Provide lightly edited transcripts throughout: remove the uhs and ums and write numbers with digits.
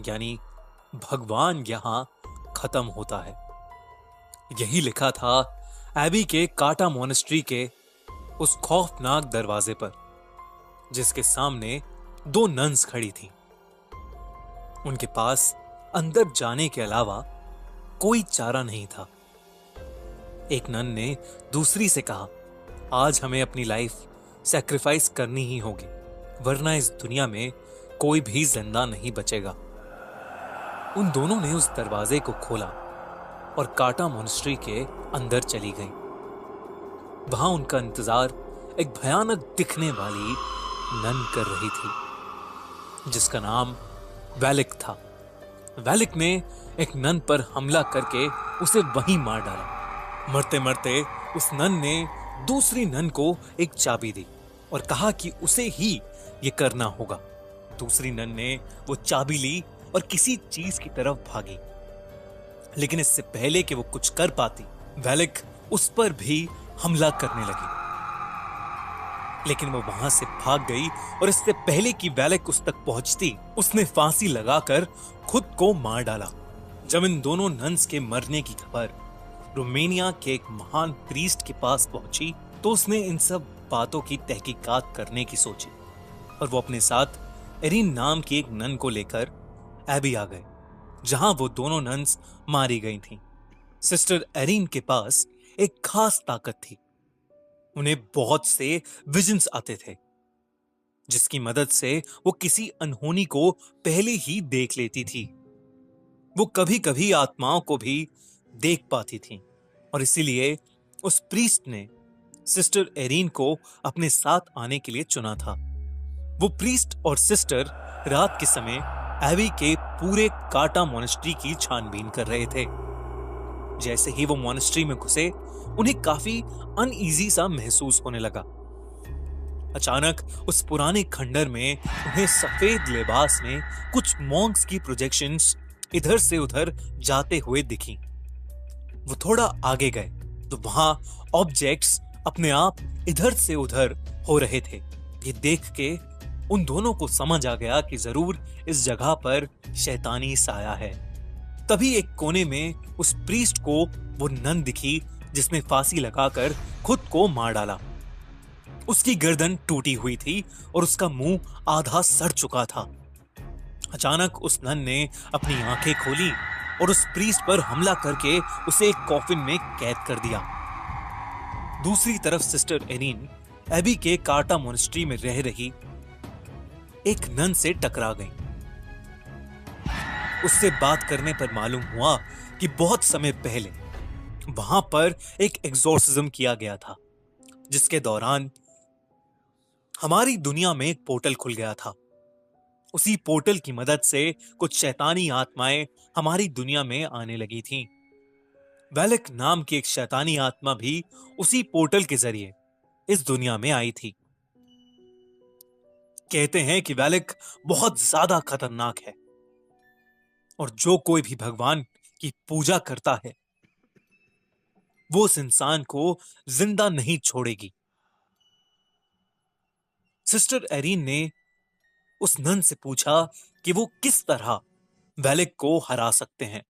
यानी भगवान यहां खत्म होता है। यही लिखा था एबी के काटा मोनेस्ट्री के उस खौफनाक दरवाजे पर, जिसके सामने दो नन्स खड़ी थीं। उनके पास अंदर जाने के अलावा कोई चारा नहीं था। एक नन ने दूसरी से कहा, आज हमें अपनी लाइफ सैक्रिफाइस करनी ही होगी, वरना इस दुनिया में कोई भी जिंदा नहीं बचेगा। उन दोनों ने उस दरवाजे को खोला और काटा मोनेस्ट्री के अंदर चली गईं। वहां उनका इंतजार एक भयानक दिखने वाली नन कर रही थी, जिसका नाम वैलिक था। वैलिक ने एक नन पर हमला करके उसे वहीं मार डाला। मरते मरते उस नन ने दूसरी नन को एक चाबी दी और कहा कि उसे ही ये करना होगा। दूसरी नन ने वो चाबी ली और किसी चीज की तरफ भागी, लेकिन इससे पहले कि वो कुछ कर पाती, वैलिक उस पर भी हमला करने लगी। लेकिन वो वहां से भाग गई और इससे पहले कि वैलिक उस तक पहुंचती, उसने फांसी लगाकर खुद को मार डाला। जब इन दोनों नन्स के मरने की खबर रोमानिया के एक महान प्रीस्ट के पास पहुंची, तो उसने इन सब बातों की तहकीकात करने की सोची और वो अपने साथ एरिन नाम की एक नन को लेकर एबी आ गए, जहां वो दोनों नन्स मारी गई थीं। सिस्टर एरिन के पास एक खास ताकत थी। उन्हें बहुत से विजन्स आते थे, जिसकी मदद से वो किसी अनहोनी को पहले ही देख लेती थी। वो कभी कभी आत्माओं को भी देख पाती थी और इसीलिए उस प्रीस्ट ने सिस्टर एरिन को अपने साथ आने के लिए चुना था। वो प्रीस्ट और सिस्टर रात के समय एबी के पूरे काटा मोनेस्ट्री की छानबीन कर रहे थे। जैसे ही वो मोनेस्ट्री में घुसे, उन्हें काफी अनईजी सा महसूस होने लगा। अचानक उस पुराने खंडर में उन्हें सफेद लिबास में कुछ मॉन्क्स की प्रोजेक्शंस इधर से उधर जाते हुए दिखी। वो थोड़ा आगे गए तो वहां ऑब्जेक्ट्स अपने आप इधर से उधर हो रहे थे। ये देख के उन दोनों को समझ आ गया कि जरूर इस जगह पर शैतानी साया है। तभी एक कोने में उस प्रीस्ट को वो नन दिखी जिसने फांसी लगाकर खुद को मार डाला। उसकी गर्दन टूटी हुई थी और उसका मुंह आधा सड़ चुका था। अचानक उस नन ने अपनी आंखें खोली और उस प्रीस्ट पर हमला करके उसे एक कॉफिन में कैद कर दिया। दूसरी तरफ सिस्टर एरिन एबी के काटा मोनेस्ट्री में रह रही एक नन से टकरा गई। उससे बात करने पर मालूम हुआ कि बहुत समय पहले वहां पर एक एग्जॉर्सिज्म किया गया था, जिसके दौरान हमारी दुनिया में एक पोर्टल खुल गया था। उसी पोर्टल की मदद से कुछ शैतानी आत्माएं हमारी दुनिया में आने लगी थीं। वैलिक नाम की एक शैतानी आत्मा भी उसी पोर्टल के जरिए इस दुनिया में आई थी। कहते हैं कि वैलिक बहुत ज्यादा खतरनाक है और जो कोई भी भगवान की पूजा करता है, वो उस इंसान को जिंदा नहीं छोड़ेगी। सिस्टर एरिन ने उस नन से पूछा कि वो किस तरह वैलिक को हरा सकते हैं।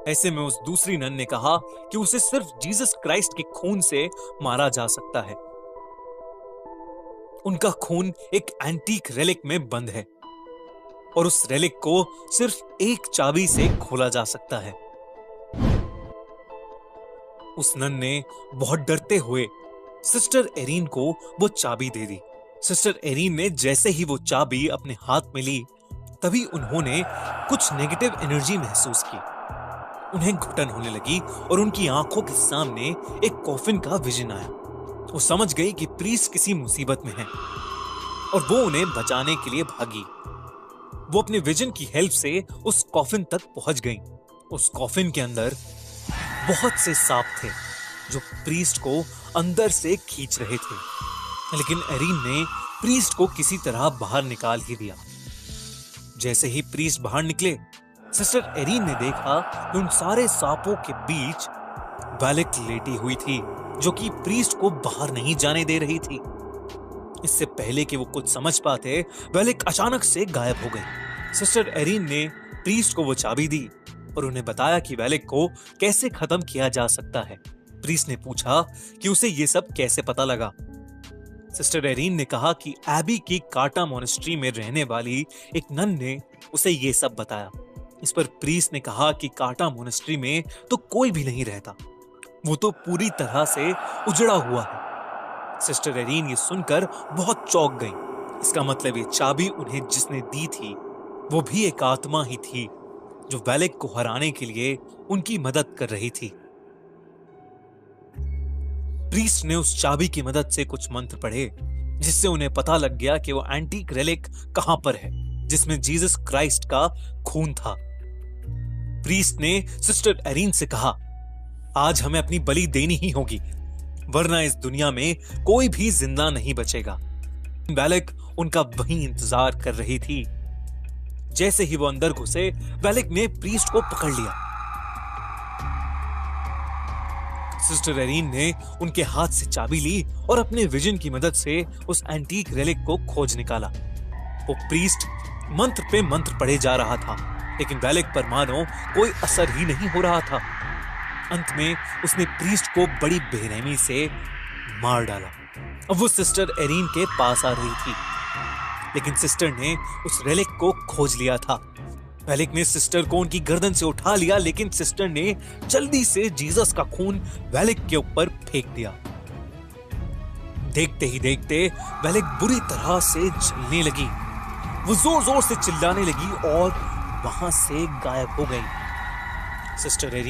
ऐसे में उस दूसरी नन ने कहा कि उसे सिर्फ जीसस क्राइस्ट के खून से मारा जा सकता है। उनका खून एक एंटीक रेलिक में बंद है और उस रेलिक को सिर्फ एक चाबी से खोला जा सकता है। उस नन ने बहुत डरते हुए सिस्टर एरिन को वो चाबी दे दी। सिस्टर एरिन ने जैसे ही वो चाबी अपने हाथ में ली, तभी उन्होंने कुछ नेगेटिव एनर्जी महसूस की। उन्हें घुटन होने लगी और उनकी आंखों के सामने एक कॉफिन का विजन आया। वो समझ गई कि प्रीस्ट किसी मुसीबत में है और वो उन्हें बचाने के लिए भागी। वो अपने विजन की हेल्प से उस कॉफिन तक पहुंच गई। उस कॉफिन के अंदर बहुत से सांप थे जो प्रीस्ट को अंदर से खींच रहे थे, लेकिन एरिन ने प्रीस्ट को किसी तरह बाहर निकाल ही दिया। जैसे ही प्रीस्ट बाहर निकले, सिस्टर एरिन ने देखा कि उन सारे सांपों के बीच वैलिक लेटी हुई थी, जो कि प्रीस्ट को बाहर नहीं जाने दे रही थी। इससे पहले कि वो कुछ समझ पाते, वैलिक अचानक से गायब हो गई। सिस्टर एरिन ने प्रीस्ट को वो चाबी दी और उन्हें बताया कि वेलिक को कैसे खत्म किया जा सकता है। प्रीस्ट ने पूछा कि उसे ये सब कैसे पता लगा। सिस्टर एरीन ने कहा कि एबी की काटा मोनेस्ट्री में रहने वाली एक नन ने उसे ये सब बताया। इस पर प्रीस्ट ने कहा कि काटा मोनेस्ट्री में तो कोई भी नहीं रहता, वो तो पूरी तरह से उजड़ा हुआ है। सिस्टर एरीन ये सुनकर बहुत चौंक गई। इसका मतलब ये चाबी उन्हें जिसने दी थी वो भी एक आत्मा ही थी जो वेलिक को हराने के लिए उनकी मदद कर रही थी। प्रीस्ट ने उस चाबी की मदद से कुछ मंत्र पढ़े जिससे उन्हें पता लग गया कि वो एंटीक रेलिक कहां पर है जिसमें जीसस क्राइस्ट का खून था। प्रीस्ट ने सिस्टर एरीन से कहा, आज हमें अपनी बलि देनी ही होगी, वरना इस दुनिया में कोई भी जिंदा नहीं बचेगा। वेलिक उनका वहीं इंतजार कर रही थी। जैसे ही वो अंदर घुसे, वेलिक ने प्रीस्ट को पकड़ लिया। सिस्टर एरीन ने उनके हाथ से चाबी ली और अपने विजन की मदद से उस एंटीक रेलिक को खोज निकाला। वो प्रीस्ट मंत्र पे मंत्र पढ़े जा रहा था, लेकिन वेलिक पर मानो कोई असर ही नहीं हो रहा था। अंत में उसने प्रीस्ट को बड़ी बेरहमी से मार डाला। अब वो सिस्टर एरीन के पास आ रही थी, लेकिन सिस्टर ने उस रेलिक को खोज लिया था। वेलिक ने सिस्टर को उनकी गर्दन से उठा लिया, लेकिन सिस्टर ने जल्दी से जीसस का खून वेलिक के ऊपर फेंक दिया। देखते ही देखते वेलिक बुरी तरह से जलने लगी। वो जोर जोर से चिल्लाने लगी और वहां से गायब हो गई। Sister arene